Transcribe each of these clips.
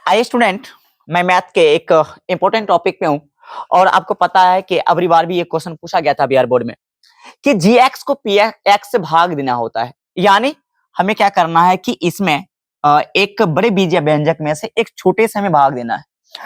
आइए स्टूडेंट, मैं मैथ के एक इंपॉर्टेंट टॉपिक पे हूँ और आपको पता है कि अगली बार भी ये क्वेश्चन पूछा गया था बिहार बोर्ड में कि जीएक्स को पीएक्स से भाग देना होता है। यानी हमें क्या करना है कि इसमें एक बड़े बीजीय व्यंजक में से एक छोटे से हमें भाग देना है।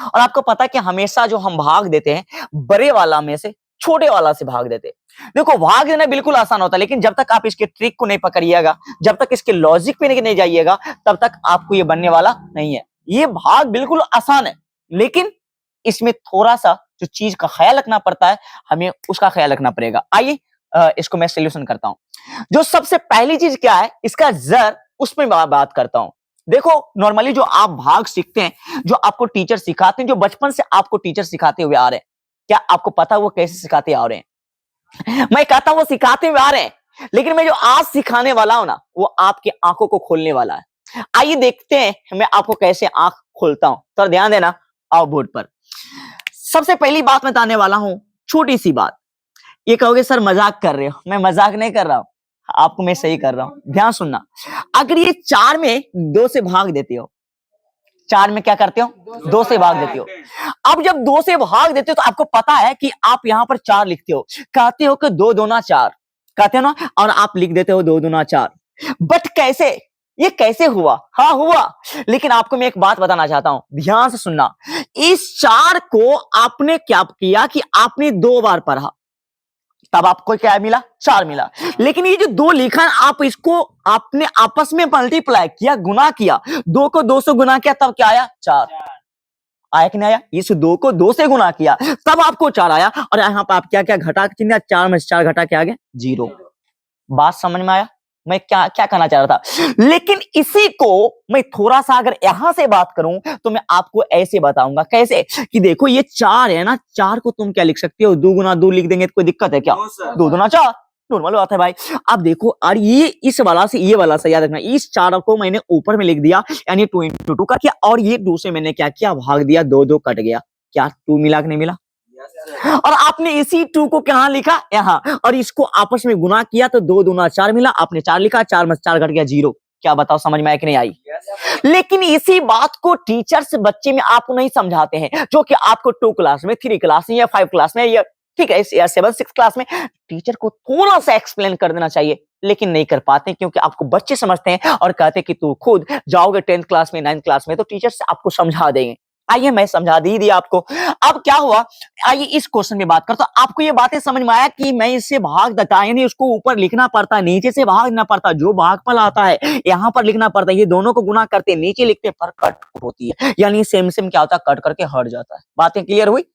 और आपको पता है कि हमेशा जो हम भाग देते हैं बड़े वाला में से छोटे वाला से भाग देते हैं। देखो, भाग देना बिल्कुल आसान होता है, लेकिन जब तक आप इसके ट्रिक को नहीं पकड़िएगा, जब तक इसके लॉजिक पे नहीं जाइएगा, तब तक आपको ये बनने वाला नहीं है। ये भाग बिल्कुल आसान है, लेकिन इसमें थोड़ा सा जो चीज का ख्याल रखना पड़ता है, हमें उसका ख्याल रखना पड़ेगा। आइए इसको मैं सोल्यूशन करता हूं। जो सबसे पहली चीज क्या है, इसका जर, उसमें बात करता हूं। देखो, नॉर्मली जो आप भाग सीखते हैं, जो आपको टीचर सिखाते हैं, जो बचपन से आपको टीचर सिखाते हुए आ रहे हैं, क्या आपको पता है वो कैसे सिखाते आ रहे हैं? मैं कहता हूं वो सिखाते हुए आ रहे हैं, लेकिन मैं जो आज सिखाने वाला हूं ना, वो आपकी आंखों को खोलने वाला है। आइए देखते हैं मैं आपको कैसे आंख खोलता हूं। तो ध्यान देना, आओ बोर्ड पर। सबसे पहली बात बताने वाला हूं, छोटी सी बात। ये कहोगे सर मजाक कर रहे हो, मैं मजाक नहीं कर रहा हूं, आपको मैं सही कर रहा हूं। ध्यान सुनना, अगर ये 4 में 2 से भाग देते हो, 4 में क्या करते हो, 2 से भाग देते हो। अब जब 2 से भाग देते हो तो आपको पता है कि आप यहां पर 4 लिखते हो, कहते हो कि 2 दूना 4, कहते हो ना, और आप लिख देते हो 2 दूना 4। बट कैसे, ये कैसे हुआ? हाँ हुआ, लेकिन आपको मैं एक बात बताना चाहता हूं, ध्यान से सुनना। इस 4 को आपने क्या किया कि आपने 2 बार पढ़ा, तब आपको क्या मिला, 4 मिला। लेकिन ये जो 2 लिखा है, आप इसको आपने आपस में मल्टीप्लाई किया, गुना किया, 2 को 2 से गुना किया, तब क्या आया, 4 आया कि नहीं आया? इस 2 को 2 से गुना किया, तब आपको 4 आया। और यहाँ पर आप क्या क्या घटा के चिन्ह, 4 में से 4 घटा के आ गया 0। बात समझ में आया मैं क्या क्या कहना चाह रहा था? लेकिन इसी को मैं थोड़ा सा अगर यहां से बात करूं तो मैं आपको ऐसे बताऊंगा। कैसे? कि देखो ये 4 है ना, 4 को तुम क्या लिख सकते हो, 2 गुना 2 लिख देंगे तो कोई दिक्कत है क्या? 2 दूना 4, नॉर्मल बात है भाई। अब देखो, और ये इस वाला से ये वाला से याद रखना, इस 4 को मैंने ऊपर में लिख दिया, यानी 2 into 2 का किया, और ये 2 से मैंने क्या किया, भाग दिया, 2 2 कट गया। क्या 2 मिला कि नहीं मिला? और आपने इसी 2 को कहां लिखा, यहां, और इसको आपस में गुना किया तो 2 दूना 4 मिला, आपने 4 लिखा, 4 में 4 घट गया 0। क्या बताओ, समझ में आया कि नहीं आई? लेकिन इसी बात को टीचर्स बच्चे में आपको नहीं समझाते हैं, जो कि आपको 2 क्लास में, 3 क्लास में या 5 क्लास में, या ठीक है या 7 6 क्लास में टीचर को थोड़ा सा एक्सप्लेन कर देना चाहिए, लेकिन नहीं कर पाते, क्योंकि आपको बच्चे समझते हैं और कहते हैं कि तू खुद जाओगे 10th क्लास में, 9th क्लास में तो टीचर्स आपको समझा देंगे। आइए मैं समझा दी दिया आपको। अब क्या हुआ, आइए इस क्वेश्चन में बात करता हूं। आपको ये बातें समझ में आया कि मैं इससे भाग देता, यानी उसको ऊपर लिखना पड़ता है, नीचे से भाग देना पड़ता है, जो भागफल आता है यहां पर लिखना पड़ता है, ये दोनों को गुना करते हैं, नीचे लिखते हैं, पर कट होती है, यानी सेम सेम क्या होता है, कट करके हट जाता है। बातें क्लियर हुई?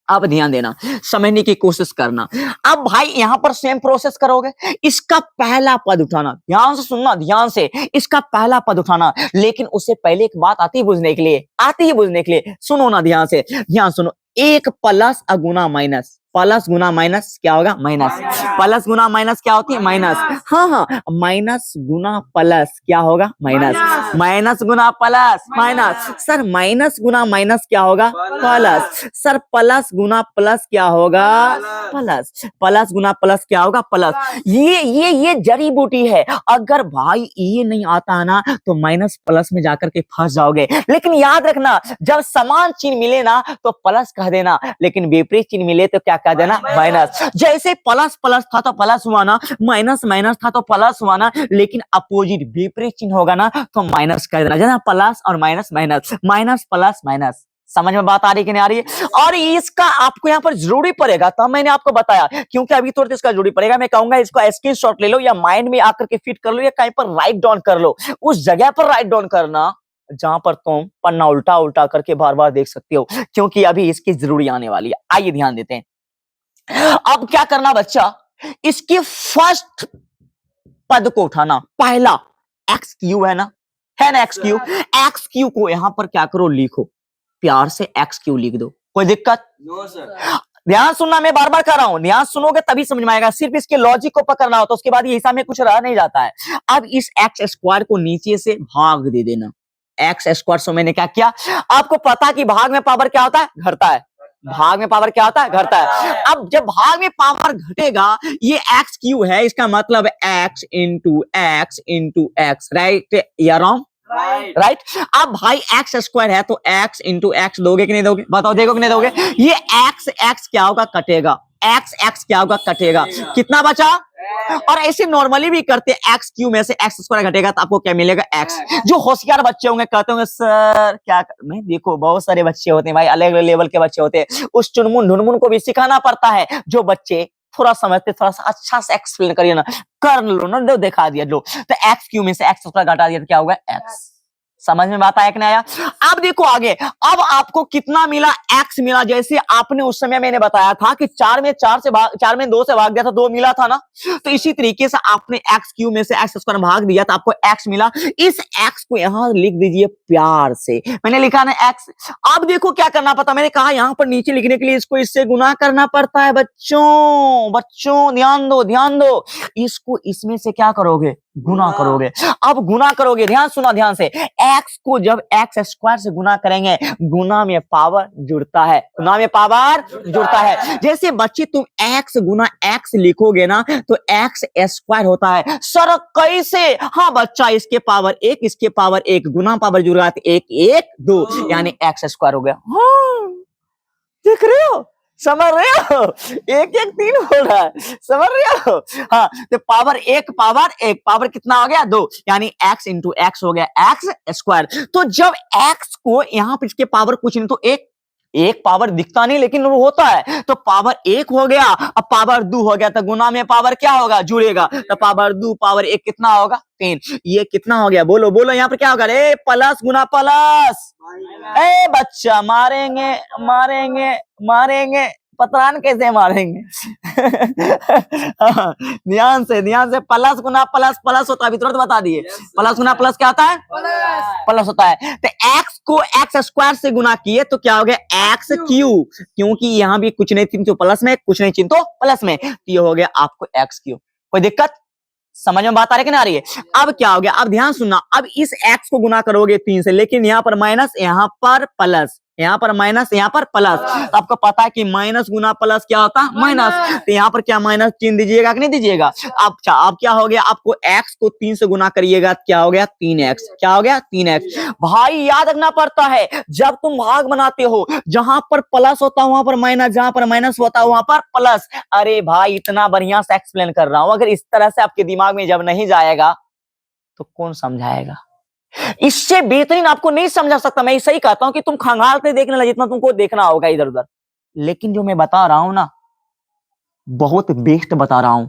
अब ध्यान देना, समझने की कोशिश करना। अब भाई यहां पर सेम प्रोसेस करोगे, इसका पहला पद उठाना, ध्यान से सुनना, ध्यान से, इसका पहला पद उठाना। लेकिन उससे पहले एक बात आती है बुझने के लिए, आती है बुझने के लिए, सुनो ना ध्यान से, ध्यान सुनो। एक प्लस अगुना माइनस, प्लस गुना माइनस क्या होगा, माइनस। प्लस गुना माइनस क्या होती है, माइनस। हाँ हाँ, माइनस गुना प्लस क्या होगा, माइनस। माइनस गुना प्लस माइनस। सर माइनस गुना माइनस क्या होगा, प्लस। सर प्लस गुना प्लस क्या होगा, प्लस। प्लस गुना प्लस क्या होगा, प्लस। ये जड़ी बूटी है। अगर भाई ये नहीं आता है ना, तो माइनस प्लस में जाकर के फंस जाओगे। लेकिन याद रखना, जब समान चिन्ह मिले ना तो प्लस कह देना, लेकिन विपरीत चिन्ह मिले तो क्या कह देना, माइनस। जैसे प्लस प्लस था तो प्लस हुआ ना, माइनस माइनस था तो प्लस हुआ ना, लेकिन अपोजिट विपरीत चिन्ह होगा ना तो माइनस कह देना। जैसे प्लस और minus, minus minus plus minus. समझ में बात आ रही कि नहीं आ रही है? और इसका आपको यहाँ पर जरूरी पड़ेगा, तब मैंने आपको बताया, क्योंकि अभी तुरंत इसका जरूरी पड़ेगा। मैं कहूंगा इसको स्क्रीनशॉट ले लो, या माइंड में आकर के फिट कर लो, या कहीं पर राइट डाउन कर लो। उस जगह पर राइट डाउन करना जहां पर तुम पन्ना उल्टा उल्टा करके बार बार देख सकते हो, क्योंकि अभी इसकी जरूरी आने वाली है। आइए ध्यान देते हैं। अब क्या करना बच्चा, इसके फर्स्ट पद को उठाना, पहला एक्स क्यू है ना, एक्स क्यू। एक्स क्यू को यहां पर क्या करो, लिखो, प्यार से एक्स क्यू लिख दो, कोई दिक्कत? No sir. ध्यान सुनना, मैं बार बार कर रहा हूं, ध्यान सुनोगे तभी समझ में आएगा। सिर्फ इसके लॉजिक को पकड़ना होता है, उसके बाद ये हिसाब में कुछ रह नहीं जाता है। अब इस एक्स स्क्वायर को नीचे से भाग दे देना, एक्स स्क्वायर से मैंने क्या किया, आपको पता कि भाग में पावर क्या होता है, घटता है। भाग में पावर क्या होता है, घटता है। अब जब भाग में पावर घटेगा, ये एक्स क्यू है, इसका मतलब x into x into x, right या रॉन्ग? राइट। अब भाई एक्स स्क्वायर है तो एक्स इंटू एक्स दोगे कि नहीं दोगे, बताओ देखो कि नहीं दोगे। ये एक्स एक्स क्या होगा, कटेगा, एक्स एक्स क्या होगा, कटेगा, कितना बचा। और ऐसे नॉर्मली भी करते हैं, एक्स क्यू में से एक्स स्क्वायर घटेगा तो आपको क्या मिलेगा, एक्स। जो होशियार बच्चे होंगे कहते होंगे सर क्या मैं, देखो बहुत सारे बच्चे होते हैं भाई, अलग अलग लेवल के बच्चे होते हैं, उस चुनमुन ढुनमुन को भी सिखाना पड़ता है। जो बच्चे थोड़ा समझते, थोड़ा सा अच्छा से एक्सप्लेन करिए ना, कर लो ना, दो दिखा दिया लो, तो एक्स क्यू में से एक्स स्क्वायर घटा दिया तो क्या होगा, एक्स। समझ में बात आया कि नहीं आया। अब देखो आगे, अब आपको कितना मिला, एक्स मिला। जैसे आपने उस समय मैंने बताया था कि चार में 2 से भाग दिया था, 2 मिला था ना, तो इसी तरीके से आपने एक्स क्यू में से एक्स स्क्वायर भाग दिया तो आपको एक्स मिला। इस एक्स को यहां लिख दीजिए प्यार से, मैंने लिखा ना एक्स। अब देखो क्या करना पड़ता, मैंने कहा यहां पर नीचे लिखने के लिए इसको इससे गुना करना पड़ता है। बच्चों बच्चों ध्यान दो ध्यान दो, इसको इसमें से क्या करोगे, गुना करोगे। अब गुना करोगे, ध्यान सुना ध्यान से, एक्स को जब एक्स स्क्वायर से गुना करेंगे, गुना में पावर जुड़ता है, गुना में पावर जुड़ता है। जैसे बच्चे तुम एक्स गुना एक्स लिखोगे ना तो एक्स स्क्वायर होता है। सर कैसे, हाँ बच्चा इसके पावर 1 इसके पावर 1 गुना पावर जुड़ रहा है, 1 1 2 यानी एक्स स्क्वायर हो गया। हाँ देख रहे हो, समझ रहे हो, 1 1 3 हो रहा है, समझ रहे हो। हाँ तो पावर 1 पावर कितना हो गया, 2 यानी एक्स इंटू एक्स हो गया एक्स स्क्वायर। तो जब एक्स को यहाँ पे इसके पावर कुछ नहीं तो एक पावर दिखता नहीं लेकिन वो होता है, तो पावर 1 हो गया, अब पावर 2 हो गया, तो गुना में पावर क्या होगा, जुड़ेगा, तो पावर 2 पावर 1 कितना होगा, 3। ये कितना हो गया, बोलो बोलो यहाँ पर क्या होगा, रे प्लस गुना प्लस। ए बच्चा मारेंगे मारेंगे मारेंगे, पता नहीं कैसे मारेंगे। ध्यान से प्लस गुना प्लस प्लस होता है, अभी तुरंत बता दिए, प्लस गुना प्लस क्या होता है, प्लस होता है। तो एक्स को एक्स स्क्वायर से गुना किए तो क्या हो गया, एक्स क्यू, क्योंकि यहाँ भी कुछ नहीं चिन्ह तो प्लस में, कुछ नहीं चिन्ह तो प्लस में, तो ये हो गया आपको एक्स क्यू। कोई दिक्कत, समझ में बात आ रही कि ना आ रही है। अब क्या हो गया, अब ध्यान सुनना, अब इस एक्स को गुना करोगे 3 से, लेकिन यहाँ पर माइनस यहाँ पर प्लस, यहाँ पर माइनस यहाँ पर प्लस, तो आपको पता है कि माइनस गुना प्लस क्या होता है, माइनस। तो यहाँ पर क्या माइनस चिन्ह दीजिएगा कि नहीं दीजिएगा। अब क्या हो गया, आपको एक्स को 3 से गुना करिएगा क्या हो गया, 3x, क्या हो गया 3x। भाई याद रखना पड़ता है, जब तुम भाग बनाते हो जहां पर प्लस होता है वहां पर माइनस, जहां पर माइनस होता है वहां पर प्लस। अरे भाई इतना बढ़िया से एक्सप्लेन कर रहा हूं, अगर इस तरह से आपके दिमाग में जब नहीं जाएगा तो कौन समझाएगा। इससे बेहतरीन आपको नहीं समझा सकता। मैं सही कहता हूं कि तुम खंगालते देखने लगे जितना तुमको देखना होगा इधर उधर, लेकिन जो मैं बता रहा हूं ना बहुत बेस्ट बता रहा हूं,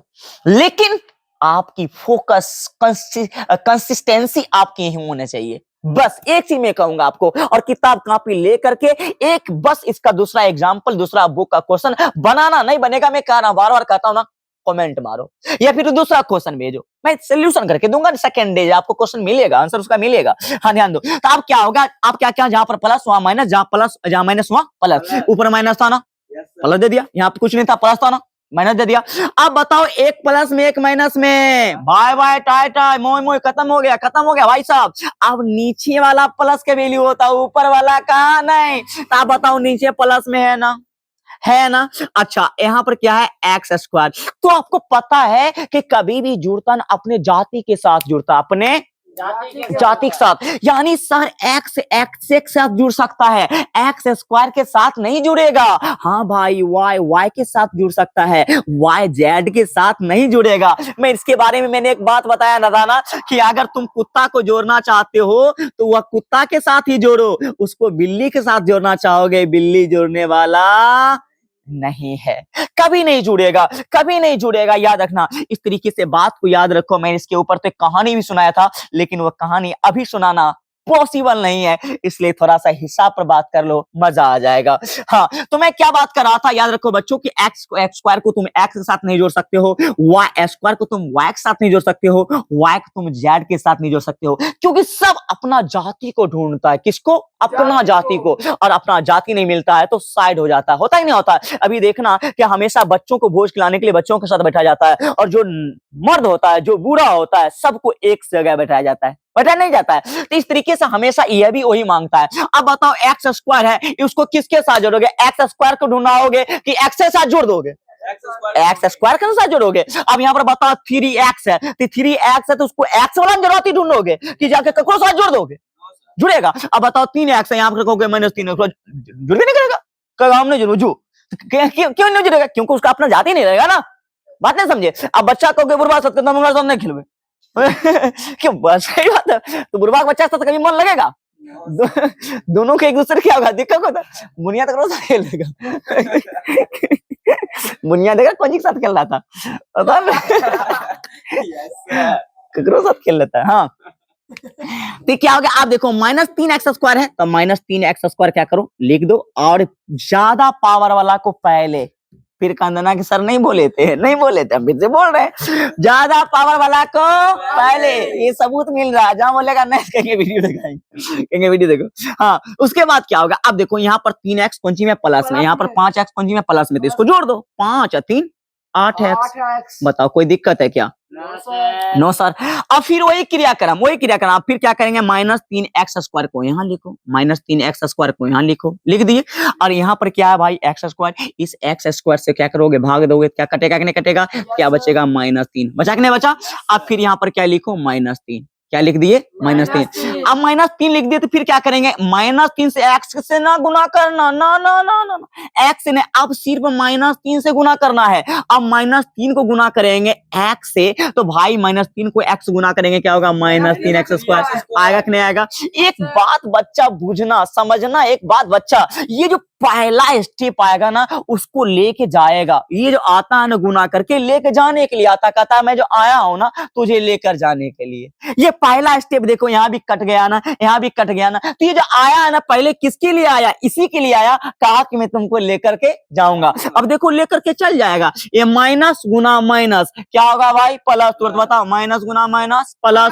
लेकिन आपकी फोकस कंसिस्टेंसी आपकी ही होनी चाहिए। बस एक चीज मैं कहूंगा आपको, और किताब कॉपी लेकर के एक बस इसका दूसरा एग्जाम्पल, दूसरा बुक का क्वेश्चन बनाना, नहीं बनेगा मैं कह रहा हूं, बार बार कहता हूं ना, कमेंट मारो या फिर दूसरा क्वेश्चन भेजो, मैं सोल्यूशन करके दूंगा, सेकंड डे आपको क्वेश्चन मिलेगा, आंसर उसका मिलेगा। हाँ ध्यान दो, तो अब क्या होगा, आप क्या क्या, जहां पर प्लस वहां माइनस, जहां माइनस वहां प्लस, ऊपर माइनस था ना प्लस दे दिया, यहाँ पे कुछ नहीं था प्लस था ना माइनस दे दिया। अब बताओ एक प्लस में एक माइनस में, बाय बाय टाई टाई मोय मोय, खत्म हो गया भाई साहब। अब नीचे वाला प्लस के वैल्यू होता है, ऊपर वाला कहा नहीं, तो आप बताओ नीचे प्लस में है ना। अच्छा यहाँ पर क्या है, एक्स स्क्वायर। तो आपको पता है कि कभी भी जुड़ता ना अपने जाति के साथ जुड़ता, अपने जाति के साथ, यानी सर एक्स एक्स के साथ जुड़ सकता है, एक्स स्क्वायर के साथ नहीं जुड़ेगा। हाँ भाई वाई वाई के साथ जुड़ सकता है, वाई जेड के साथ नहीं जुड़ेगा। मैं इसके बारे में मैंने एक बात बताया ना दाना, कि अगर तुम कुत्ता को जोड़ना चाहते हो तो वह कुत्ता के साथ ही जोड़ो, उसको बिल्ली के साथ जोड़ना चाहोगे बिल्ली जोड़ने वाला नहीं है, कभी नहीं जुड़ेगा, कभी नहीं जुड़ेगा, याद रखना। इस तरीके से बात को याद रखो। मैंने इसके ऊपर तो एक कहानी भी सुनाया था, लेकिन वो कहानी अभी सुनाना पॉसिबल नहीं है, इसलिए थोड़ा सा हिसाब पर बात कर लो, मजा आ जाएगा। हाँ तो मैं क्या बात कर रहा था, याद रखो बच्चों कि एक्स स्क्वायर को तुम एक्स के साथ नहीं जोड़ सकते हो, वाई स्क्वायर को तुम वाई के साथ नहीं जोड़ सकते हो, वाई को तुम जेड के साथ नहीं जोड़ सकते हो, क्योंकि सब अपना जाति को ढूंढता है। किसको, अपना जाति को, और अपना जाति नहीं मिलता है तो साइड हो जाता है, होता ही नहीं होता है। अभी देखना कि हमेशा बच्चों को भोज खिलाने के लिए बच्चों के साथ बैठा जाता है, और जो मर्द होता है, जो बूढ़ा होता है, सबको एक जगह बैठाया जाता है, बैठा नहीं जाता है। तो इस तरीके से हमेशा यह भी वही मांगता है। अब बताओ एक्स स्क्वायर है, उसको किसके साथ जोड़ोगे, एक्स स्क्वायर को ढूंढना होगे कि एक्स के साथ जोड़ दोगे, एक्स स्क्वायर के साथ जोड़ोगे। अब यहाँ पर बताओ 3x है, तो 3x है तो उसको x वाला जरूरत ही ढूंढोगे कि जाके ककरो साथ जोड़ दोगे, जुड़ेगा। अब बताओ 3x है, यहाँ पर कहोगे -3 जुड़ भी नहीं करेगा, कहेगा हम नहीं जुड़ू जू, क्यों नहीं जुड़ेगा, क्योंकि उसका अपना जाति नहीं रहेगा ना, बात नहीं समझे। अब बच्चा कहोगे बुढ़वा साथ हमारे साथ नहीं खेलवे क्यों, सही बात है, तो बुढ़वा बच्चा साथ कभी मन लगेगा, दोनों के एक दूसरे क्या होगा दिक्कत होता, बुनिया तक रोज खेल लेगा बुनिया देखा कौन के साथ खेल रहा था, पता ककरो साथ खेल लेता है। हाँ तो क्या हो गया, आप देखो -3x² है तो -3x² क्या करो लिख दो, और ज्यादा पावर वाला को पहले, फिर कंदना के सर नहीं बोले थे हम फिर से बोल रहे हैं, ज्यादा पावर वाला को पहले, ये सबूत मिल रहा है, जहां बोलेगा नहीं कहेंगे वीडियो दिखाएंगे, कहेंगे वीडियो देखो। हाँ उसके बाद क्या होगा, अब देखो यहाँ पर 3x कौन सी में प्लस में, यहाँ पर 5x कौन सी में प्लस में, तो इसको जोड़ दो, 5 और 3 8x, बताओ कोई दिक्कत है क्या, नो सर। अब फिर वही क्रियाक्रम आप फिर क्या करेंगे, -3x² को यहाँ लिखो, -3x² को यहाँ लिखो, लिख दिए, और यहाँ पर क्या है भाई x², इस x² से क्या करोगे भाग दोगे, क्या कटेगा कि नहीं कटेगा, क्या बचेगा -3, बचा कि नहीं बचा। अब फिर यहाँ पर क्या लिखो -3, क्या लिख दिए -3, अब -3 लिख दिए तो फिर क्या करेंगे, -3 से x से ना गुना करना, ना x ने अब सिर्फ -3 से गुना करना है, अब -3 को गुना करेंगे x से, तो भाई -3 को x गुना करेंगे क्या होगा, -3x², आएगा कि नहीं आएगा। एक बात बच्चा बुझना समझना, एक बात बच्चा, ये जो पहला स्टेप आएगा ना उसको लेके जाएगा, ये जो आता है ना गुना करके लेके जाने के लिए आता, कहता है मैं जो आया हूं ना तुझे लेकर जाने के लिए, ये पहला स्टेप देखो, यहाँ भी कट गया ना, यहाँ भी कट गया ना, तो ये जो आया है ना पहले किसके लिए आया, इसी के लिए आया, कहा कि मैं तुमको लेकर के जाऊंगा। अब देखो लेकर के चल जाएगा, ये माइनस गुना माइनस क्या होगा भाई प्लस, तुरंत बताओ, माइनस गुना माइनस प्लस,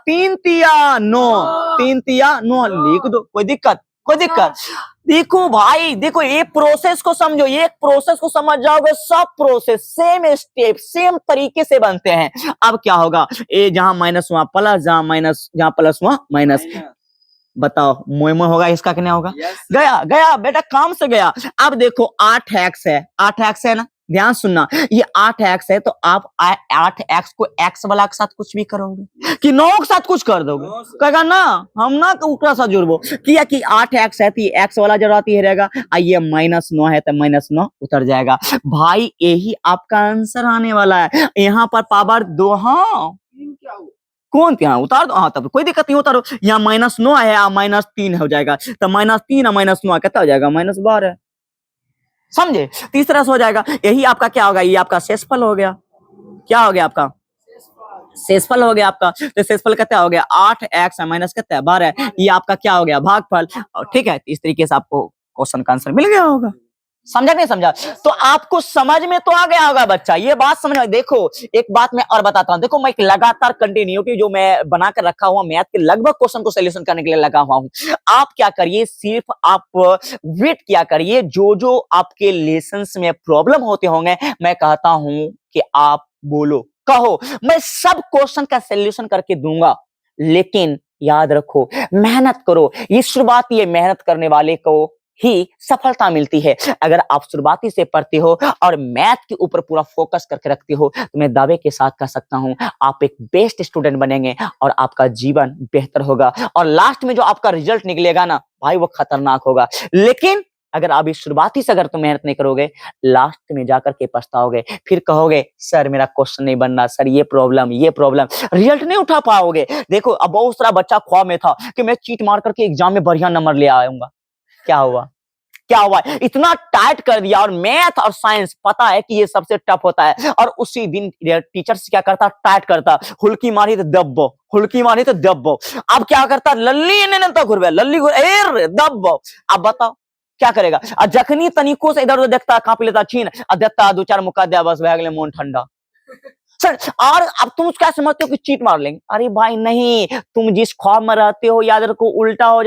3 तिया 9, 3 तिया 9 लिख दो, कोई दिक्कत देखो भाई, देखो ये प्रोसेस को समझो, ये प्रोसेस को समझ जाओगे, सब प्रोसेस सेम स्टेप सेम तरीके से बनते हैं। अब क्या होगा, ए जहां माइनस वहां प्लस, जहां प्लस वहां माइनस, बताओ मोय होगा, इसका क्या होगा, गया बेटा, काम से गया। अब देखो 8x है ना, ध्यान सुनना, ये 8x है तो आप 8x को x वाला के साथ कुछ भी करोगे कि 9 के साथ कुछ कर दोगे, कहेगा ना हम ना उसका साथ जुड़बो, किया कि 8x है तो ये x वाला जरूरत ही रहेगा, ये -9 है तो -9 उतर जाएगा। भाई यही आपका आंसर आने वाला है, यहाँ पर पावर 2, हाँ कौन क्या उतार दो, हाँ तब कोई दिक्कत नहीं, उतारो, यहाँ -9 है, -3 हो जाएगा, तो -3 और -9 कितना हो जाएगा, -12, समझे, तीसरा से हो जाएगा। यही आपका क्या होगा, ये आपका शेषफल हो गया, क्या हो गया आपका शेषफल हो गया आपका, तो शेषफल कितना हो गया 8x माइनस कितना 12, ये आपका क्या हो गया भागफल, ठीक है। इस तरीके से आपको क्वेश्चन का आंसर मिल गया होगा, समझा नहीं समझा, तो आपको समझ में तो आ गया होगा बच्चा, ये बात समझ में। देखो एक बात मैं और बताता हूँ, देखो मैं एक लगातार कंटिन्यूटी जो मैं बनाकर रखा हुआ मैथ के लगभग क्वेश्चन को सोल्यूशन करने के लिए लगा हुआ हूँ, आप क्या करिए, सिर्फ आप वेट किया करिए, जो आपके लेसन्स में प्रॉब्लम होते होंगे मैं कहता हूँ कि आप बोलो, कहो, मैं सब क्वेश्चन का सोल्यूशन करके दूंगा, लेकिन याद रखो मेहनत करो, ये शुरुआती है, मेहनत करने वाले को ही सफलता मिलती है। अगर आप शुरुआती से पढ़ते हो और मैथ के ऊपर पूरा फोकस करके रखते हो तो मैं दावे के साथ कह सकता हूं आप एक बेस्ट स्टूडेंट बनेंगे और आपका जीवन बेहतर होगा, और लास्ट में जो आपका रिजल्ट निकलेगा ना भाई वो खतरनाक होगा। लेकिन अगर आप इस शुरुआती से अगर तुम मेहनत नहीं करोगे, लास्ट में जाकर के पछताओगे, फिर कहोगे सर मेरा क्वेश्चन नहीं बनना, सर ये प्रॉब्लम, रिजल्ट नहीं उठा पाओगे। देखो अब बहुत सारा बच्चा ख्वाब में था कि मैं चीट मार करके एग्जाम में बढ़िया नंबर ले आऊंगा, क्या हुआ, इतना टाइट कर दिया, और मैथ और साइंस पता है कि ये सबसे टफ होता है, और उसी दिन टीचर क्या करता, टाइट करता, हुल्की मारी तो दब्बो, अब क्या करता, लल्ली ने तो घुरबे, दब्बो, अब बताओ क्या करेगा, जखनी तनिको से इधर उधर देखता, कांप लेता छीन, देता 2-4 मुक्का दिया, बस भए गेले मोन ठंडा। सर और अब तुम क्या समझते हो कि चीट मार लेंगे, अरे भाई नहीं, तुम जिस ख्वाब में रहते हो याद रखो उल्टा हो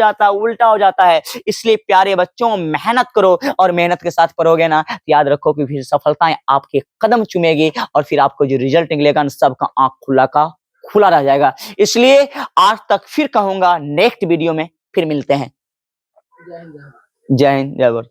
जाता है। इसलिए प्यारे बच्चों मेहनत करो, और मेहनत के साथ पढ़ोगे ना याद रखो कि फिर सफलताएं आपके कदम चूमेगी, और फिर आपको जो रिजल्ट निकलेगा ना सबका आंख खुला रह जाएगा। इसलिए आज तक फिर कहूंगा नेक्स्ट वीडियो में फिर मिलते हैं। जय हिंद जय भारत।